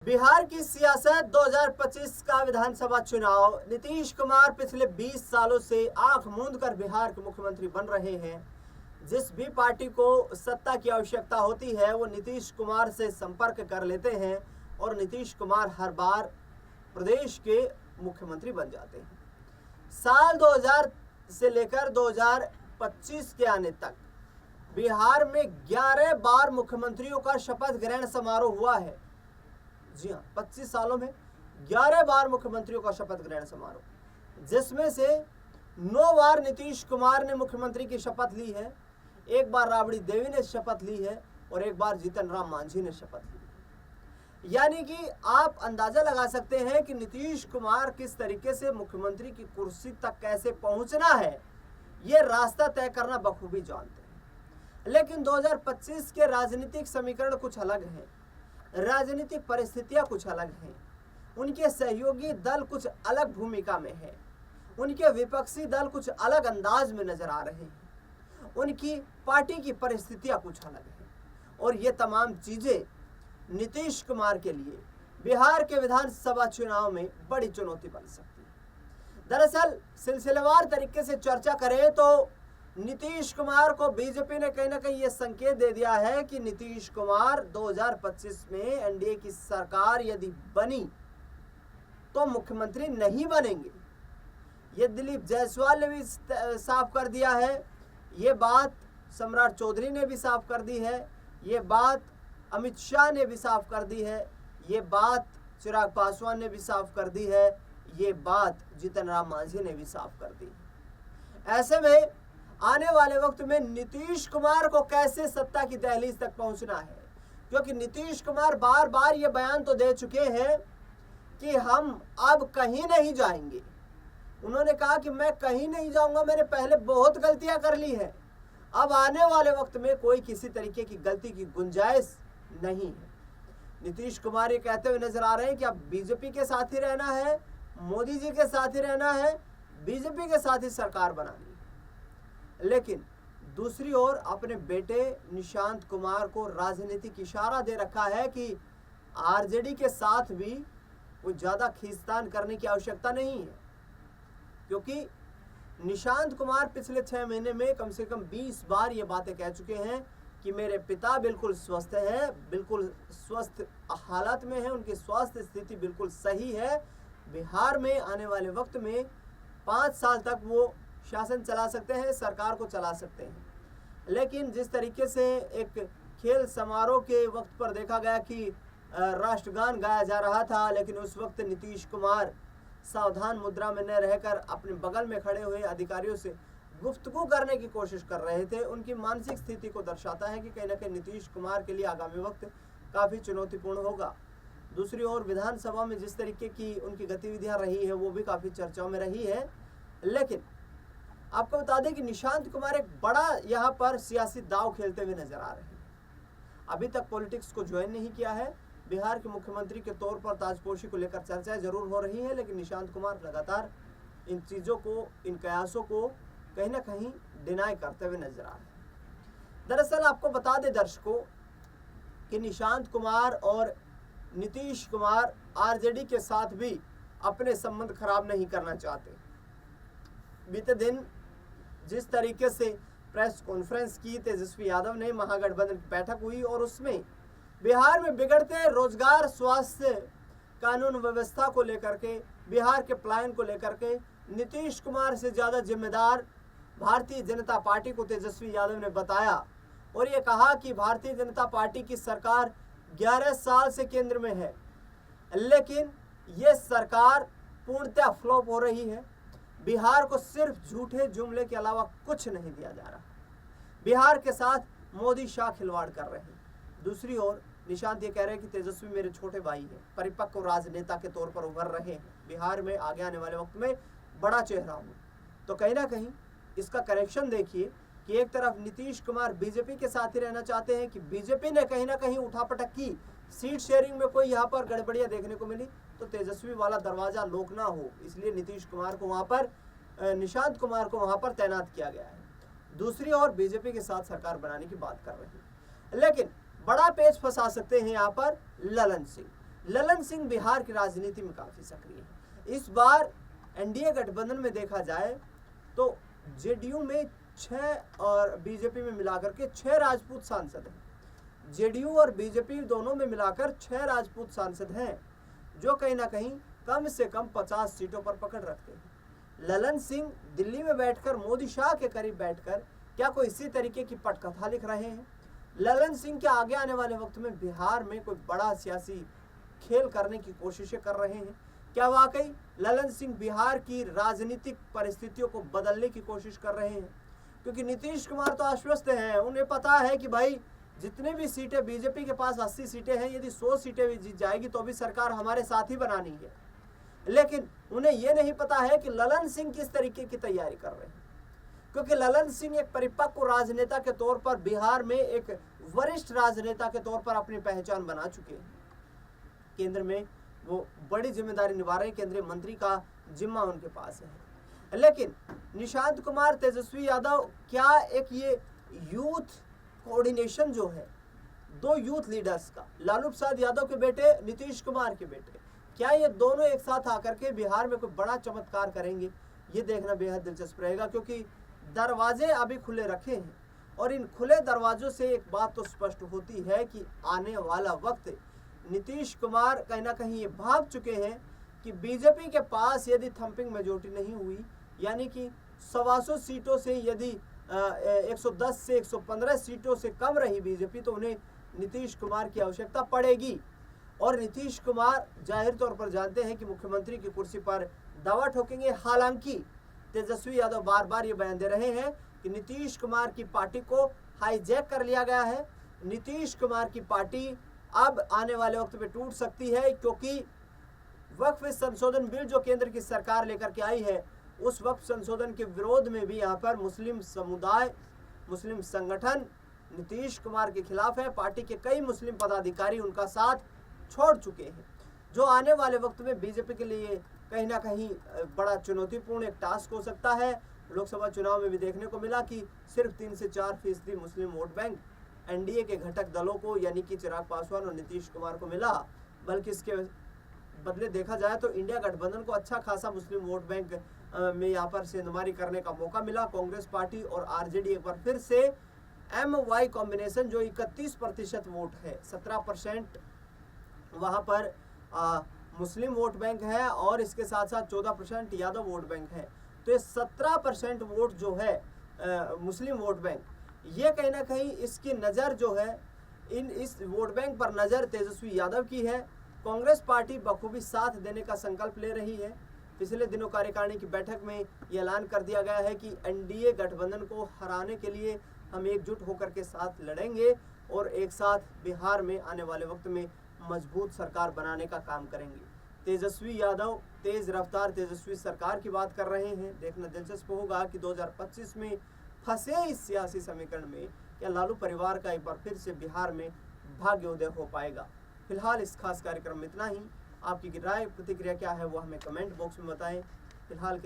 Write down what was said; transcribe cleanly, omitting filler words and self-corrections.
बिहार की सियासत 2025 का विधानसभा चुनाव। नीतीश कुमार पिछले 20 सालों से आंख मूंद कर बिहार के मुख्यमंत्री बन रहे हैं। जिस भी पार्टी को सत्ता की आवश्यकता होती है वो नीतीश कुमार से संपर्क कर लेते हैं और नीतीश कुमार हर बार प्रदेश के मुख्यमंत्री बन जाते हैं। साल 2000 से लेकर 2025 के आने तक बिहार में 11 बार मुख्यमंत्रियों का शपथ ग्रहण समारोह हुआ है। जी हाँ, 25 सालों में 11 बार मुख्यमंत्रियों का शपथ ग्रहण समारोह, जिसमें से 9 बार नीतीश कुमार ने मुख्यमंत्री की शपथ ली है, 1 बार राबड़ी देवी ने शपथ ली है और 1 बार जीतन राम मांझी ने शपथ ली है। यानी कि आप अंदाजा लगा सकते हैं कि नीतीश कुमार किस तरीके से मुख्यमंत्री की कुर्सी तक कैसे पहुंचना है, ये रास्ता तय करना बखूबी जानते हैं। लेकिन 2025 के राजनीतिक समीकरण कुछ अलग हैं, राजनीतिक परिस्थितियां कुछ अलग हैं, उनके सहयोगी दल कुछ अलग भूमिका में है, उनके विपक्षी दल कुछ अलग अंदाज में नजर आ रहे हैं, उनकी पार्टी की परिस्थितियां कुछ अलग हैं और ये तमाम चीजें नीतीश कुमार के लिए बिहार के विधानसभा चुनाव में बड़ी चुनौती बन सकती है। दरअसल सिलसिलेवार तरीके से चर्चा करें तो नीतीश कुमार को बीजेपी ने कहीं ना कहीं ये संकेत दे दिया है कि नीतीश कुमार 2025 में एनडीए की सरकार यदि बनी तो मुख्यमंत्री नहीं बनेंगे। ये दिलीप जायसवाल ने भी साफ कर दिया है, ये बात सम्राट चौधरी ने भी साफ कर दी है, ये बात अमित शाह ने भी साफ कर दी है, ये बात चिराग पासवान ने भी साफ कर दी है, ये बात जीतन राम मांझी ने भी साफ कर दी है। ऐसे में आने वाले वक्त में नीतीश कुमार को कैसे सत्ता की दहलीज तक पहुंचना है, क्योंकि नीतीश कुमार बार बार ये बयान तो दे चुके हैं कि हम अब कहीं नहीं जाएंगे। उन्होंने कहा कि मैं कहीं नहीं जाऊंगा, मैंने पहले बहुत गलतियां कर ली है, अब आने वाले वक्त में कोई किसी तरीके की गलती की गुंजाइश नहीं है। नीतीश कुमार ये कहते हुए नजर आ रहे हैं कि अब बीजेपी के साथ ही रहना है, मोदी जी के साथ ही रहना है, बीजेपी के साथ ही सरकार बनानी है। लेकिन दूसरी ओर अपने बेटे निशांत कुमार को राजनीतिक इशारा दे रखा है कि आरजेडी के साथ भी वो ज़्यादा खींचतान करने की आवश्यकता नहीं है, क्योंकि निशांत कुमार पिछले 6 महीने में कम से कम 20 बार ये बातें कह चुके हैं कि मेरे पिता बिल्कुल स्वस्थ हैं, बिल्कुल स्वस्थ हालत में हैं, उनकी स्वास्थ्य स्थिति बिल्कुल सही है। बिहार में आने वाले वक्त में 5 साल तक वो शासन चला सकते हैं, सरकार को चला सकते हैं। लेकिन जिस तरीके से एक खेल समारोह के वक्त पर देखा गया कि राष्ट्रगान गाया जा रहा था, लेकिन उस वक्त नीतीश कुमार सावधान मुद्रा में न रहकर अपने बगल में खड़े हुए अधिकारियों से गुफ्तगू करने की कोशिश कर रहे थे, उनकी मानसिक स्थिति को दर्शाता है कि कहीं ना कहीं नीतीश कुमार के लिए आगामी वक्त काफ़ी चुनौतीपूर्ण होगा। दूसरी ओर विधानसभा में जिस तरीके की उनकी गतिविधियां रही है वो भी काफ़ी चर्चाओं में रही है। लेकिन आपको बता दें कि निशांत कुमार एक बड़ा यहाँ पर सियासी दाव खेलते हुए नजर आ रहे हैं। अभी तक पॉलिटिक्स को ज्वाइन नहीं किया है, बिहार के मुख्यमंत्री के तौर पर ताजपोशी को लेकर चर्चाएं जरूर हो रही है, लेकिन निशांत कुमार लगातार इन चीज़ों को, इन कयासों को कहीं ना कहीं डिनाई करते हुए नजर आ रहे हैं। दरअसल आपको बता दें दर्शकों कि निशांत कुमार और नीतीश कुमार आरजेडी के साथ भी अपने संबंध खराब नहीं करना चाहते। बीते दिन जिस तरीके से प्रेस कॉन्फ्रेंस की तेजस्वी यादव ने, महागठबंधन की बैठक हुई और उसमें बिहार में बिगड़ते रोजगार, स्वास्थ्य, कानून व्यवस्था को लेकर के, बिहार के पलायन को लेकर के नीतीश कुमार से ज़्यादा जिम्मेदार भारतीय जनता पार्टी को तेजस्वी यादव ने बताया और ये कहा कि भारतीय जनता पार्टी की सरकार 11 साल से केंद्र में है, लेकिन ये सरकार पूर्णतः फ्लॉप हो रही है। बिहार को सिर्फ झूठे जुमले के अलावा कुछ नहीं दिया जा रहा। बिहार के साथ मोदी शाह खिलवाड़ कर रहे हैं। दूसरी ओर निशांत ये कह रहे हैं कि तेजस्वी मेरे छोटे भाई हैं, परिपक्व राजनेता के तौर पर उभर रहे हैं, बिहार में आगे आने वाले वक्त में बड़ा चेहरा हूँ। तो कहीं ना कहीं इसका करेक्शन देखिए कि एक तरफ नीतीश कुमार बीजेपी के साथ ही रहना चाहते हैं कि बीजेपी ने कहीं ना कहीं उठापटक की, सीट शेयरिंग में कोई यहाँ पर गड़बड़ियाँ देखने को मिली तो तेजस्वी वाला दरवाजा लॉक ना हो, इसलिए नीतीश कुमार को वहाँ पर, निशांत कुमार को वहाँ पर तैनात किया गया है। दूसरी ओर बीजेपी के साथ सरकार बनाने की बात कर रहे हैं, लेकिन बड़ा पेच फंसा सकते हैं यहाँ पर ललन सिंह। ललन सिंह बिहार की राजनीति में काफी सक्रिय है। इस बार एनडीए गठबंधन में देखा जाए तो जेडीयू में 6 और बीजेपी में मिलाकर के 6 राजपूत सांसद हैं। जेडीयू और बीजेपी दोनों में मिलाकर 6 राजपूत सांसद हैं, जो कहीं ना कहीं कम से कम 50 सीटों पर पकड़ रखते हैं। ललन सिंह दिल्ली में बैठकर मोदी शाह के करीब बैठकर क्या कोई इसी तरीके की पटकथा लिख रहे हैं? ललन सिंह के आगे आने वाले वक्त में बिहार में कोई बड़ा सियासी खेल करने की कोशिशें कर रहे हैं? क्या वाकई ललन सिंह बिहार की राजनीतिक परिस्थितियों को बदलने की कोशिश कर रहे हैं? क्योंकि नीतीश कुमार तो आश्वस्त हैं, उन्हें पता है कि भाई जितने भी सीटें बीजेपी के पास 80 सीटें हैं, यदि 100 सीटें भी जीत जाएगी तो भी सरकार हमारे साथ ही बनानी है। लेकिन उन्हें यह नहीं पता है कि ललन सिंह किस तरीके की तैयारी कर रहे हैं, क्योंकि ललन सिंह एक परिपक्व राजनेता के तौर पर बिहार में एक वरिष्ठ राजनेता के तौर पर अपनी पहचान बना चुके हैं। केंद्र में वो बड़ी जिम्मेदारी निभा रहे हैं, केंद्रीय मंत्री का जिम्मा उनके पास है। लेकिन निशांत कुमार, तेजस्वी यादव, क्या एक ये यूथ कोऑर्डिनेशन जो है 2 यूथ लीडर्स का, लालू प्रसाद यादव के बेटे, नीतीश कुमार के बेटे, क्या ये दोनों एक साथ आकर के बिहार में कोई बड़ा चमत्कार करेंगे? ये देखना बेहद दिलचस्प रहेगा, क्योंकि दरवाजे अभी खुले रखे हैं और इन खुले दरवाजों से एक बात तो स्पष्ट होती है कि आने वाला वक्त नीतीश कुमार कहीं ना कहीं ये भाग चुके हैं कि बीजेपी के पास यदि थंपिंग मेजोरिटी नहीं हुई, यानी कि 125 सीटों से यदि 110 से 115 सीटों से कम रही बीजेपी, तो उन्हें नीतीश कुमार की आवश्यकता पड़ेगी। और नीतीश कुमार जाहिर तौर पर जानते हैं कि मुख्यमंत्री की कुर्सी पर दावा ठोकेंगे। हालांकि तेजस्वी यादव बार बार ये बयान दे रहे हैं कि नीतीश कुमार की पार्टी को हाईजैक कर लिया गया है। नीतीश कुमार की पार्टी अब आने वाले वक्त में टूट सकती है, क्योंकि वक्फ संशोधन बिल जो केंद्र की सरकार लेकर के आई है, उस वक्फ संशोधन के विरोध में भी यहाँ पर मुस्लिम समुदाय, मुस्लिम संगठन नीतीश कुमार के खिलाफ है। पार्टी के कई मुस्लिम पदाधिकारी उनका साथ छोड़ चुके हैं, जो आने वाले वक्त में बीजेपी के लिए कहीं ना कहीं बड़ा चुनौतीपूर्ण एक टास्क हो सकता है। लोकसभा चुनाव में भी देखने को मिला कि सिर्फ 3 से 4% मुस्लिम वोट बैंक एनडीए के घटक दलों को, यानी कि चिराग पासवान और नीतीश कुमार को मिला, बल्कि इसके बदले देखा जाए तो इंडिया गठबंधन को अच्छा खासा मुस्लिम वोट बैंक में यहाँ पर सेंधमारी करने का मौका मिला। कांग्रेस पार्टी और आरजेडी एक बार फिर से MY कॉम्बिनेशन, जो 31% वोट है, 17% वहाँ पर मुस्लिम वोट बैंक है और इसके साथ साथ 14% यादव वोट बैंक है। तो ये 17% वोट जो है मुस्लिम वोट बैंक, ये कहीं ना कहीं इसकी नज़र जो है इस वोट बैंक पर नज़र तेजस्वी यादव की है। कांग्रेस पार्टी बखूबी साथ देने का संकल्प ले रही है। पिछले दिनों कार्यकारिणी की बैठक में ये ऐलान कर दिया गया है कि एनडीए गठबंधन को हराने के लिए हम एकजुट होकर के साथ लड़ेंगे और एक साथ बिहार में आने वाले वक्त में मजबूत सरकार बनाने का काम करेंगे। तेजस्वी यादव तेज रफ्तार तेजस्वी सरकार की बात कर रहे हैं। देखना दिलचस्प होगा कि 2025 में फंसे इस सियासी समीकरण में क्या लालू परिवार का एक बार फिर से बिहार में भाग्योदय हो पाएगा। फिलहाल इस खास कार्यक्रम में इतना ही। आपकी राय प्रतिक्रिया क्या है वो हमें कमेंट बॉक्स में बताएं। फिलहाल